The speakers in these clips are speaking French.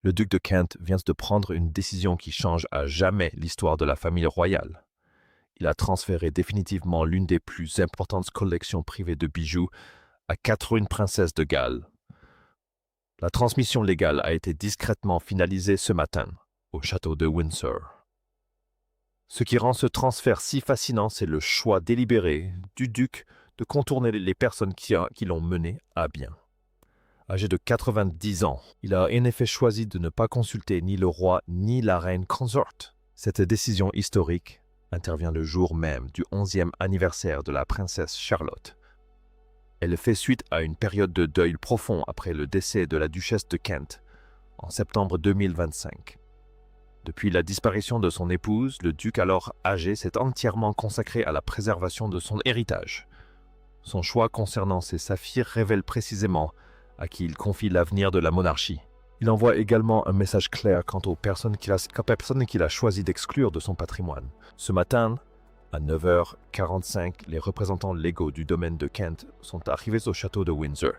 Le duc de Kent vient de prendre une décision qui change à jamais l'histoire de la famille royale. Il a transféré définitivement l'une des plus importantes collections privées de bijoux à Catherine, princesse de Galles. La transmission légale a été discrètement finalisée ce matin, au château de Windsor. Ce qui rend ce transfert si fascinant, c'est le choix délibéré du duc de contourner les personnes qui l'ont mené à bien. Âgé de 90 ans, il a en effet choisi de ne pas consulter ni le roi ni la reine consorte. Cette décision historique intervient le jour même du 11e anniversaire de la princesse Charlotte. Elle fait suite à une période de deuil profond après le décès de la duchesse de Kent en septembre 2025. Depuis la disparition de son épouse, le duc alors âgé s'est entièrement consacré à la préservation de son héritage. Son choix concernant ses saphirs révèle précisément à qui il confie l'avenir de la monarchie. Il envoie également un message clair quant aux personnes qu'il a choisi d'exclure de son patrimoine. Ce matin, à 9h45, les représentants légaux du domaine de Kent sont arrivés au château de Windsor.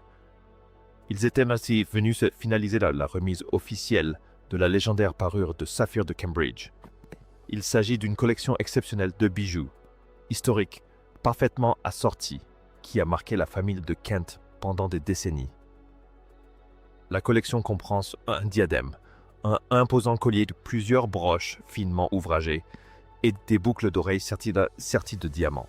Ils étaient ainsi venus finaliser la remise officielle de la légendaire parure de saphir de Cambridge. Il s'agit d'une collection exceptionnelle de bijoux, historiques, parfaitement assortis, qui a marqué la famille de Kent pendant des décennies. La collection comprend un diadème, un imposant collier de plusieurs broches finement ouvragées et des boucles d'oreilles serties de diamants.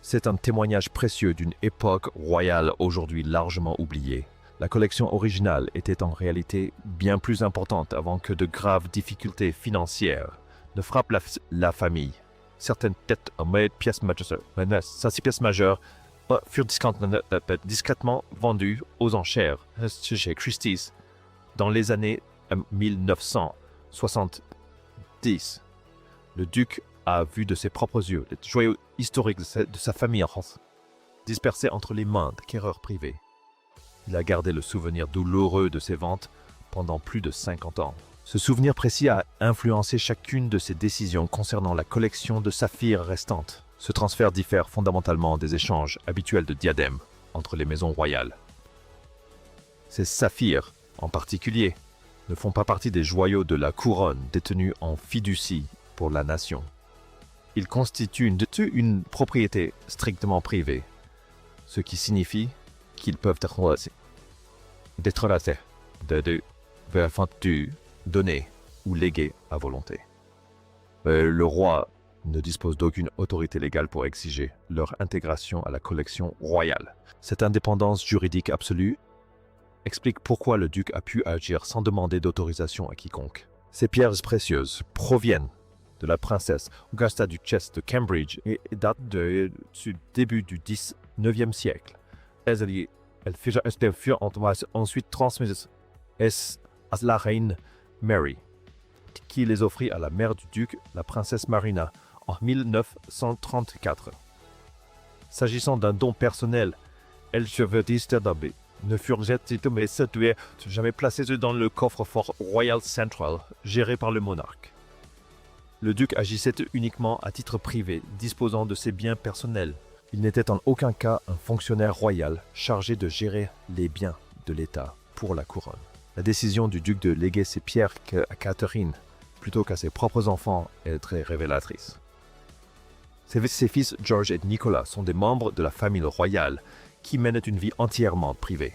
C'est un témoignage précieux d'une époque royale aujourd'hui largement oubliée. La collection originale était en réalité bien plus importante avant que de graves difficultés financières ne frappent la famille. Certaines têtes en pièces majeures furent discrètement vendues aux enchères chez Christie's dans les années 1970. Le duc a vu de ses propres yeux les joyaux historiques de sa famille dispersés entre les mains d'acquéreurs privés. Il a gardé le souvenir douloureux de ses ventes pendant plus de 50 ans. Ce souvenir précis a influencé chacune de ses décisions concernant la collection de saphirs restantes. Ce transfert diffère fondamentalement des échanges habituels de diadèmes entre les maisons royales. Ces saphirs, en particulier, ne font pas partie des joyaux de la couronne détenus en fiducie pour la nation. Ils constituent une propriété strictement privée, ce qui signifie qu'ils peuvent être vendus, donnés ou légués à volonté. Le roi ne dispose d'aucune autorité légale pour exiger leur intégration à la collection royale. Cette indépendance juridique absolue explique pourquoi le duc a pu agir sans demander d'autorisation à quiconque. Ces pierres précieuses proviennent de la princesse Augusta duchesse de Cambridge et datent du début du XIXe siècle. Elles furent ensuite transmises à la reine Mary, qui les offrit à la mère du duc, la princesse Marina, en 1934. S'agissant d'un don personnel, elles ne furent jamais placées dans le coffre-fort Royal Central, géré par le monarque. Le duc agissait uniquement à titre privé, disposant de ses biens personnels. Il n'était en aucun cas un fonctionnaire royal chargé de gérer les biens de l'État pour la couronne. La décision du duc de léguer ses pierres à Catherine plutôt qu'à ses propres enfants est très révélatrice. Ses fils George et Nicolas sont des membres de la famille royale qui mènent une vie entièrement privée.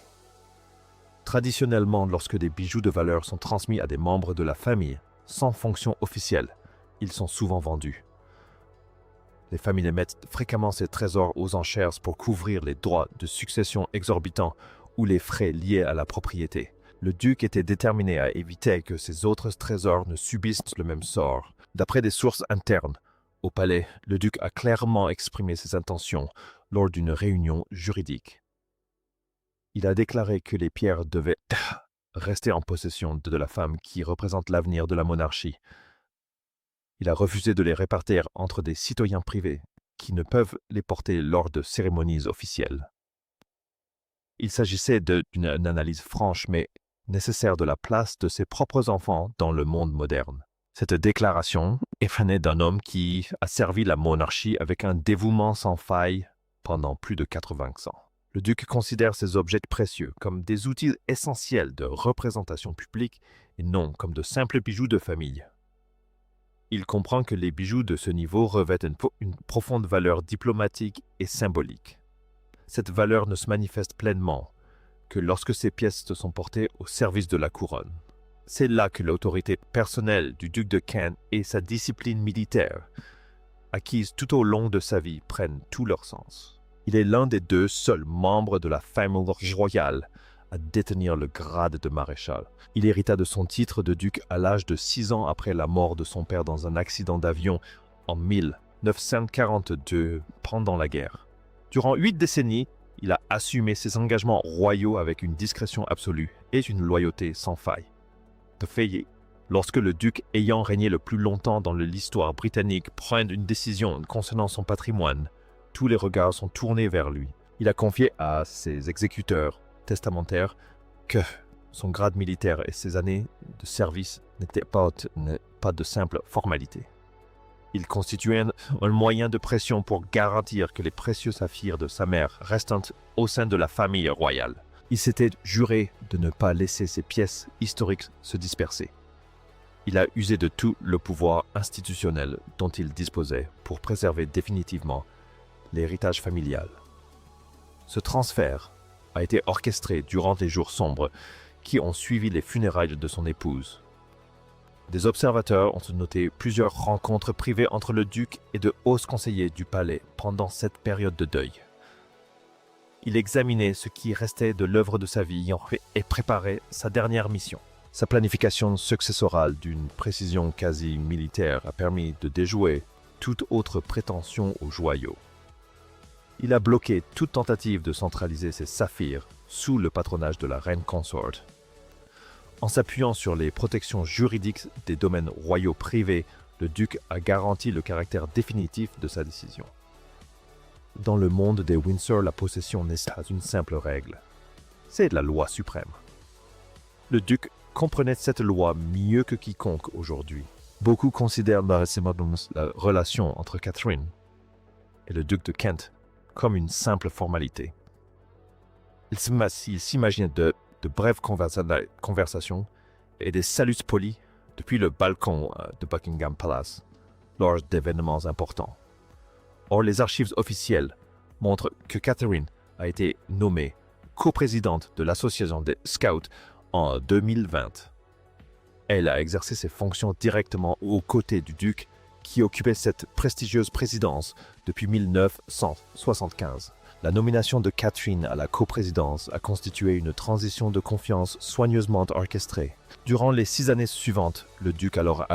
Traditionnellement, lorsque des bijoux de valeur sont transmis à des membres de la famille sans fonction officielle, ils sont souvent vendus. Les familles mettent fréquemment ces trésors aux enchères pour couvrir les droits de succession exorbitants ou les frais liés à la propriété. Le duc était déterminé à éviter que ces autres trésors ne subissent le même sort. D'après des sources internes au palais, le duc a clairement exprimé ses intentions lors d'une réunion juridique. Il a déclaré que les pierres devaient rester en possession de la femme qui représente l'avenir de la monarchie. Il a refusé de les répartir entre des citoyens privés qui ne peuvent les porter lors de cérémonies officielles. Il s'agissait d'une analyse franche mais nécessaire de la place de ses propres enfants dans le monde moderne. Cette déclaration émanait d'un homme qui a servi la monarchie avec un dévouement sans faille pendant plus de 80 ans. Le duc considère ces objets précieux comme des outils essentiels de représentation publique et non comme de simples bijoux de famille. Il comprend que les bijoux de ce niveau revêtent une profonde valeur diplomatique et symbolique. Cette valeur ne se manifeste pleinement que lorsque ces pièces sont portées au service de la couronne. C'est là que l'autorité personnelle du duc de Kent et sa discipline militaire, acquise tout au long de sa vie, prennent tout leur sens. Il est l'un des 2 seuls membres de la famille royale à détenir le grade de maréchal. Il hérita de son titre de duc à l'âge de 6 ans après la mort de son père dans un accident d'avion en 1942 pendant la guerre. Durant 8 décennies, il a assumé ses engagements royaux avec une discrétion absolue et une loyauté sans faille. De fait, lorsque le duc ayant régné le plus longtemps dans l'histoire britannique prend une décision concernant son patrimoine, tous les regards sont tournés vers lui. Il a confié à ses exécuteurs testamentaires que son grade militaire et ses années de service n'étaient pas de simples formalités. Il constituait un moyen de pression pour garantir que les précieux saphirs de sa mère restent au sein de la famille royale. Il s'était juré de ne pas laisser ces pièces historiques se disperser. Il a usé de tout le pouvoir institutionnel dont il disposait pour préserver définitivement l'héritage familial. Ce transfert a été orchestré durant les jours sombres qui ont suivi les funérailles de son épouse. Des observateurs ont noté plusieurs rencontres privées entre le duc et de hauts conseillers du palais pendant cette période de deuil. Il examinait ce qui restait de l'œuvre de sa vie et préparait sa dernière mission. Sa planification successorale d'une précision quasi militaire a permis de déjouer toute autre prétention aux joyaux. Il a bloqué toute tentative de centraliser ses saphirs sous le patronage de la reine consorte. En s'appuyant sur les protections juridiques des domaines royaux privés, le duc a garanti le caractère définitif de sa décision. Dans le monde des Windsor, la possession n'est pas une simple règle. C'est la loi suprême. Le duc comprenait cette loi mieux que quiconque aujourd'hui. Beaucoup considèrent la relation entre Catherine et le duc de Kent comme une simple formalité. Il s'imaginait de brèves conversations et des saluts polis depuis le balcon de Buckingham Palace lors d'événements importants. Or, les archives officielles montrent que Catherine a été nommée coprésidente de l'association des Scouts en 2020. Elle a exercé ses fonctions directement aux côtés du duc qui occupait cette prestigieuse présidence depuis 1975. La nomination de Catherine à la coprésidence a constitué une transition de confiance soigneusement orchestrée. Durant les 6 années suivantes, le duc alors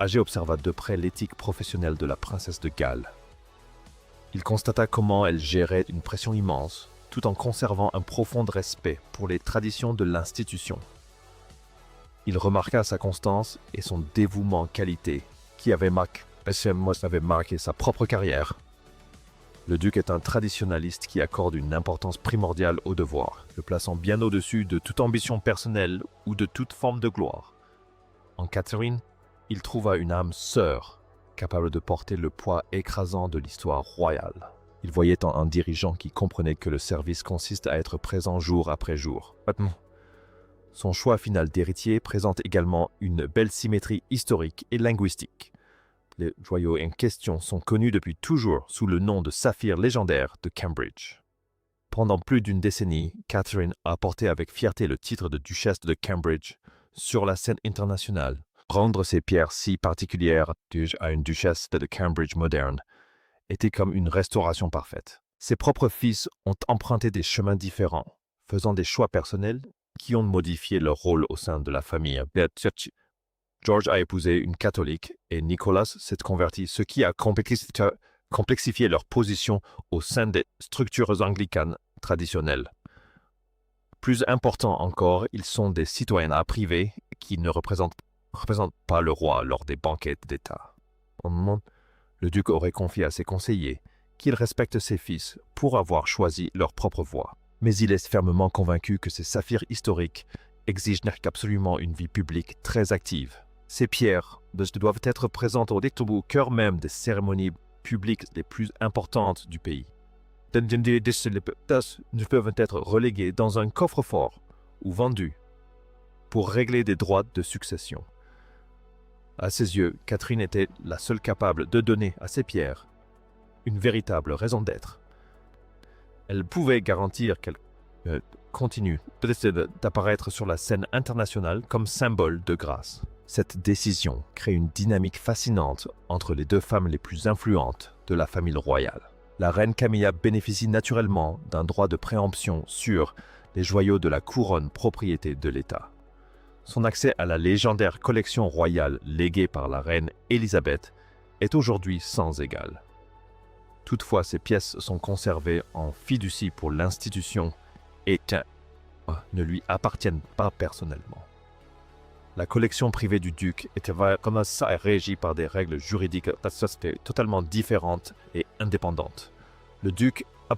âgé observa de près l'éthique professionnelle de la princesse de Galles. Il constata comment elle gérait une pression immense, tout en conservant un profond respect pour les traditions de l'institution. Il remarqua sa constance et son dévouement qualité, qui avait marqué sa propre carrière. Le duc est un traditionnaliste qui accorde une importance primordiale au devoir, le plaçant bien au-dessus de toute ambition personnelle ou de toute forme de gloire. En Catherine, il trouva une âme sœur, capable de porter le poids écrasant de l'histoire royale. Il voyait en un dirigeant qui comprenait que le service consiste à être présent jour après jour. Son choix final d'héritier présente également une belle symétrie historique et linguistique. Les joyaux en question sont connus depuis toujours sous le nom de saphirs légendaires de Cambridge. Pendant plus d'une décennie, Catherine a porté avec fierté le titre de duchesse de Cambridge sur la scène internationale. Rendre ces pierres si particulières à une duchesse de Cambridge moderne était comme une restauration parfaite. Ses propres fils ont emprunté des chemins différents, faisant des choix personnels qui ont modifié leur rôle au sein de la famille. George a épousé une catholique et Nicolas s'est converti, ce qui a complexifié leur position au sein des structures anglicanes traditionnelles. Plus important encore, ils sont des citoyens privés qui ne représentent pas le roi lors des banquets d'État. Au moment, le duc aurait confié à ses conseillers qu'ils respectent ses fils pour avoir choisi leur propre voie. Mais il est fermement convaincu que ces saphirs historiques exigent absolument une vie publique très active. Ces pierres doivent être présentes au cœur même des cérémonies publiques les plus importantes du pays. ne peuvent être relégués dans un coffre-fort ou vendus pour régler des droits de succession. À ses yeux, Catherine était la seule capable de donner à ces pierres une véritable raison d'être. Elle pouvait garantir qu'elle continue d'apparaître sur la scène internationale comme symbole de grâce. Cette décision crée une dynamique fascinante entre les deux femmes les plus influentes de la famille royale. La reine Camilla bénéficie naturellement d'un droit de préemption sur les joyaux de la couronne propriété de l'État. Son accès à la légendaire collection royale léguée par la reine Élisabeth est aujourd'hui sans égal. Toutefois, ces pièces sont conservées en fiducie pour l'institution et ne lui appartiennent pas personnellement. La collection privée du duc était comme ça régie par des règles juridiques totalement différentes et indépendantes. Le duc a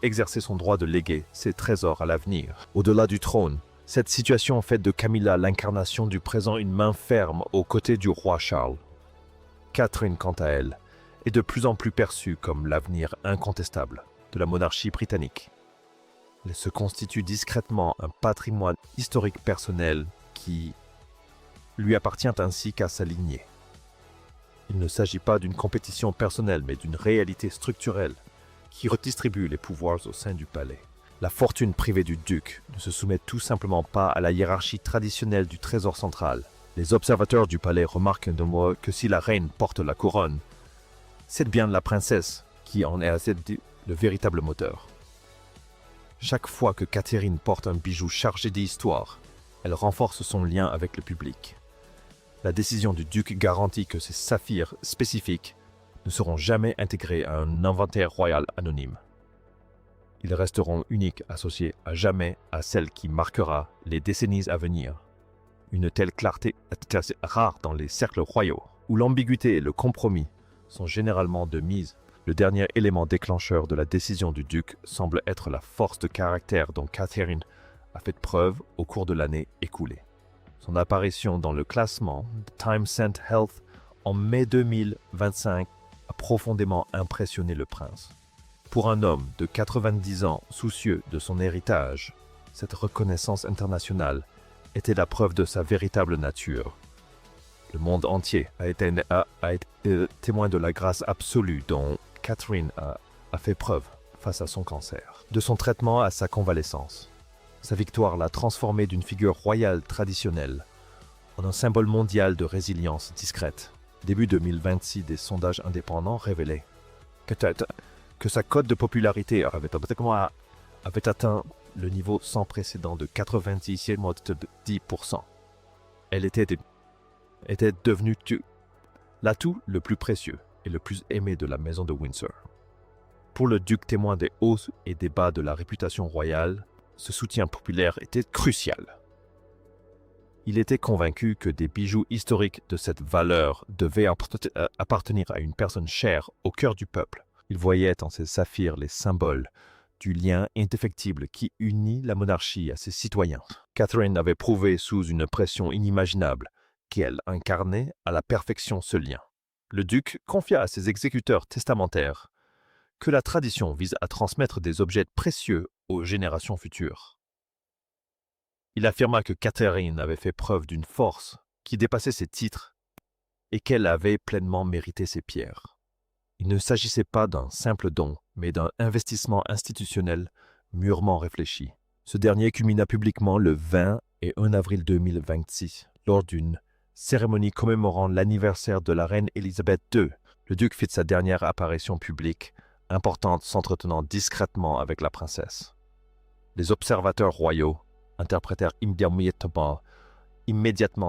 exercé son droit de léguer ses trésors à l'avenir. Au-delà du trône, cette situation fait de Camilla l'incarnation du présent, une main ferme aux côtés du roi Charles. Catherine, quant à elle, est de plus en plus perçue comme l'avenir incontestable de la monarchie britannique. Elle se constitue discrètement un patrimoine historique personnel qui lui appartient ainsi qu'à sa lignée. Il ne s'agit pas d'une compétition personnelle, mais d'une réalité structurelle qui redistribue les pouvoirs au sein du palais. La fortune privée du duc ne se soumet tout simplement pas à la hiérarchie traditionnelle du trésor central. Les observateurs du palais remarquent que si la reine porte la couronne, c'est bien la princesse qui en est le véritable moteur. Chaque fois que Catherine porte un bijou chargé d'histoire, elle renforce son lien avec le public. La décision du duc garantit que ces saphirs spécifiques ne seront jamais intégrés à un inventaire royal anonyme. Ils resteront uniques, associés à jamais à celle qui marquera les décennies à venir. Une telle clarté est assez rare dans les cercles royaux, où l'ambiguïté et le compromis sont généralement de mise. Le dernier élément déclencheur de la décision du duc semble être la force de caractère dont Catherine a fait preuve au cours de l'année écoulée. Son apparition dans le classement Time Cent Health en mai 2025 a profondément impressionné le prince. Pour un homme de 90 ans soucieux de son héritage, cette reconnaissance internationale était la preuve de sa véritable nature. Le monde entier a été témoin de la grâce absolue dont Catherine a fait preuve face à son cancer, de son traitement à sa convalescence. Sa victoire l'a transformé d'une figure royale traditionnelle en un symbole mondial de résilience discrète. Début 2026, des sondages indépendants révélaient que sa cote de popularité avait atteint le niveau sans précédent de 90%. Elle était devenue l'atout le plus précieux et le plus aimé de la maison de Windsor. Pour le duc, témoin des hauts et des bas de la réputation royale, ce soutien populaire était crucial. Il était convaincu que des bijoux historiques de cette valeur devaient appartenir à une personne chère au cœur du peuple. Il voyait en ces saphirs les symboles du lien indéfectible qui unit la monarchie à ses citoyens. Catherine avait prouvé sous une pression inimaginable qu'elle incarnait à la perfection ce lien. Le duc confia à ses exécuteurs testamentaires que la tradition vise à transmettre des objets précieux aux générations futures. Il affirma que Catherine avait fait preuve d'une force qui dépassait ses titres et qu'elle avait pleinement mérité ses pierres. Il ne s'agissait pas d'un simple don, mais d'un investissement institutionnel mûrement réfléchi. Ce dernier culmina publiquement le 20 et 1 avril 2026, lors d'une cérémonie commémorant l'anniversaire de la reine Élisabeth II. Le duc fit sa dernière apparition publique, importante, s'entretenant discrètement avec la princesse. Les observateurs royaux interprétèrent immédiatement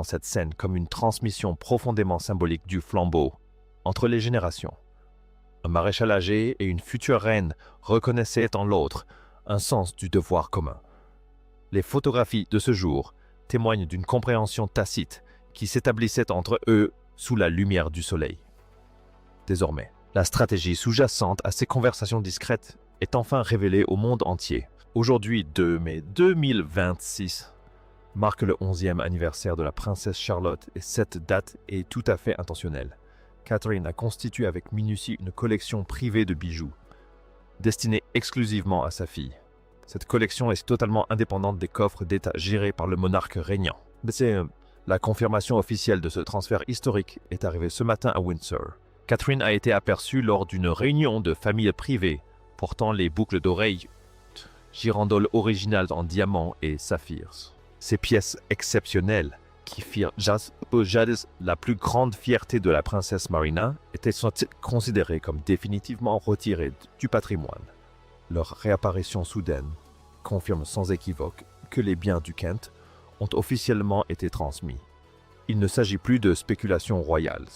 cette scène comme une transmission profondément symbolique du flambeau entre les générations. Un maréchal âgé et une future reine reconnaissaient en l'autre un sens du devoir commun. Les photographies de ce jour témoignent d'une compréhension tacite qui s'établissait entre eux sous la lumière du soleil. Désormais, la stratégie sous-jacente à ces conversations discrètes est enfin révélée au monde entier. Aujourd'hui, 2 mai 2026 marque le 11e anniversaire de la princesse Charlotte et cette date est tout à fait intentionnelle. Catherine a constitué avec minutie une collection privée de bijoux, destinée exclusivement à sa fille. Cette collection est totalement indépendante des coffres d'État gérés par le monarque régnant. La confirmation officielle de ce transfert historique est arrivée ce matin à Windsor. Catherine a été aperçue lors d'une réunion de famille privée portant les boucles d'oreilles girandoles originales en diamants et saphirs. Ces pièces exceptionnelles qui firent jadis la plus grande fierté de la princesse Marina étaient considérées comme définitivement retirées du patrimoine. Leur réapparition soudaine confirme sans équivoque que les biens du Kent ont officiellement été transmis. Il ne s'agit plus de spéculations royales.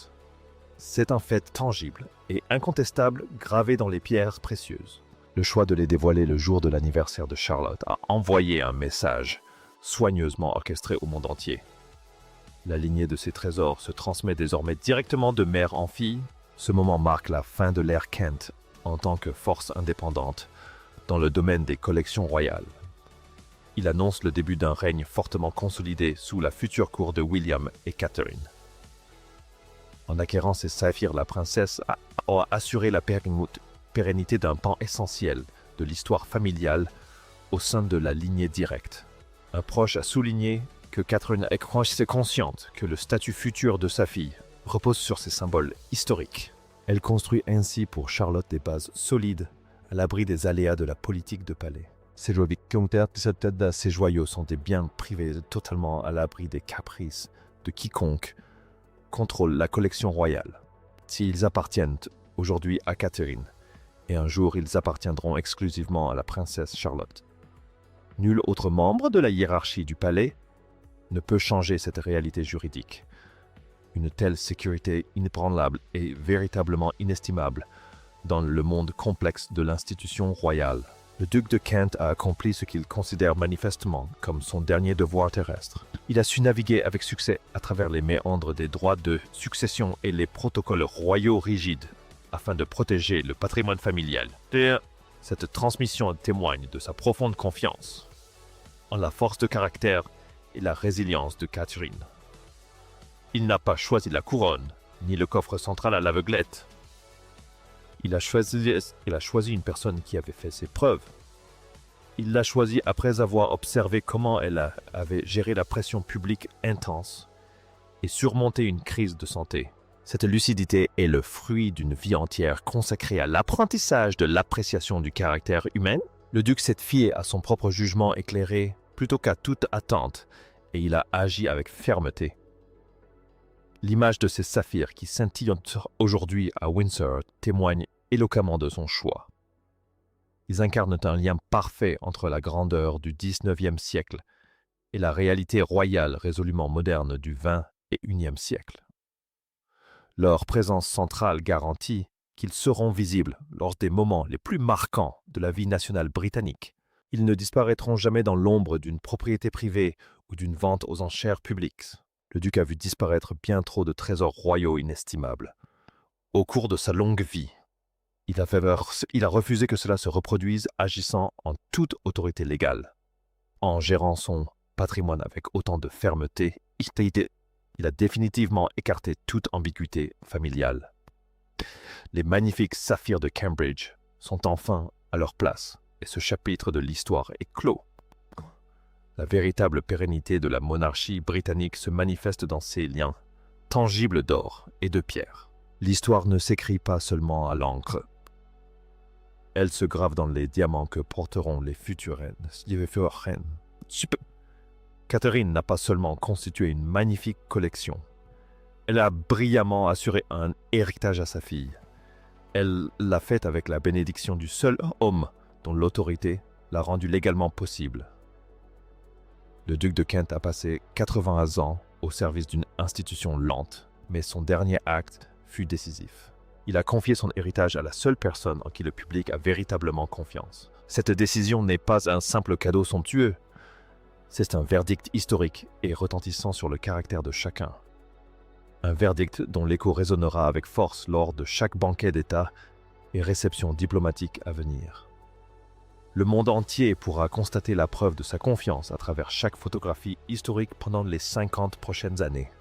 C'est un fait tangible et incontestable gravé dans les pierres précieuses. Le choix de les dévoiler le jour de l'anniversaire de Charlotte a envoyé un message soigneusement orchestré au monde entier. La lignée de ces trésors se transmet désormais directement de mère en fille. Ce moment marque la fin de l'ère Kent en tant que force indépendante dans le domaine des collections royales. Il annonce le début d'un règne fortement consolidé sous la future cour de William et Catherine. En acquérant ces saphirs, la princesse a assuré la pérennité d'un pan essentiel de l'histoire familiale au sein de la lignée directe. Un proche a souligné que Catherine est consciente que le statut futur de sa fille repose sur ces symboles historiques. Elle construit ainsi pour Charlotte des bases solides à l'abri des aléas de la politique de palais. Ces joyaux sont des biens privés totalement à l'abri des caprices de quiconque contrôle la collection royale. S'ils appartiennent aujourd'hui à Catherine, et un jour ils appartiendront exclusivement à la princesse Charlotte. Nul autre membre de la hiérarchie du palais ne peut changer cette réalité juridique. Une telle sécurité inébranlable est véritablement inestimable dans le monde complexe de l'institution royale. Le duc de Kent a accompli ce qu'il considère manifestement comme son dernier devoir terrestre. Il a su naviguer avec succès à travers les méandres des droits de succession et les protocoles royaux rigides afin de protéger le patrimoine familial. Cette transmission témoigne de sa profonde confiance en la force de caractère et la résilience de Catherine. Il n'a pas choisi la couronne, ni le coffre central à l'aveuglette. Il a choisi une personne qui avait fait ses preuves. Il l'a choisie après avoir observé comment elle avait géré la pression publique intense et surmonté une crise de santé. Cette lucidité est le fruit d'une vie entière consacrée à l'apprentissage de l'appréciation du caractère humain. Le duc s'est fié à son propre jugement éclairé plutôt qu'à toute attente, et il a agi avec fermeté. L'image de ces saphirs qui scintillent aujourd'hui à Windsor témoigne éloquemment de son choix. Ils incarnent un lien parfait entre la grandeur du XIXe siècle et la réalité royale résolument moderne du XXIe siècle. Leur présence centrale garantit qu'ils seront visibles lors des moments les plus marquants de la vie nationale britannique. Ils ne disparaîtront jamais dans l'ombre d'une propriété privée ou d'une vente aux enchères publiques. Le duc a vu disparaître bien trop de trésors royaux inestimables. Au cours de sa longue vie, il a refusé que cela se reproduise agissant en toute autorité légale. En gérant son patrimoine avec autant de fermeté, il a définitivement écarté toute ambiguïté familiale. Les magnifiques saphirs de Cambridge sont enfin à leur place et ce chapitre de l'histoire est clos. La véritable pérennité de la monarchie britannique se manifeste dans ces liens tangibles d'or et de pierre. L'histoire ne s'écrit pas seulement à l'encre. Elle se grave dans les diamants que porteront les futures reines. Catherine n'a pas seulement constitué une magnifique collection, elle a brillamment assuré un héritage à sa fille. Elle l'a fait avec la bénédiction du seul homme dont l'autorité l'a rendu légalement possible. Le duc de Kent a passé 80 ans au service d'une institution lente, mais son dernier acte fut décisif. Il a confié son héritage à la seule personne en qui le public a véritablement confiance. Cette décision n'est pas un simple cadeau somptueux. C'est un verdict historique et retentissant sur le caractère de chacun. Un verdict dont l'écho résonnera avec force lors de chaque banquet d'État et réception diplomatique à venir. Le monde entier pourra constater la preuve de sa confiance à travers chaque photographie historique pendant les 50 prochaines années.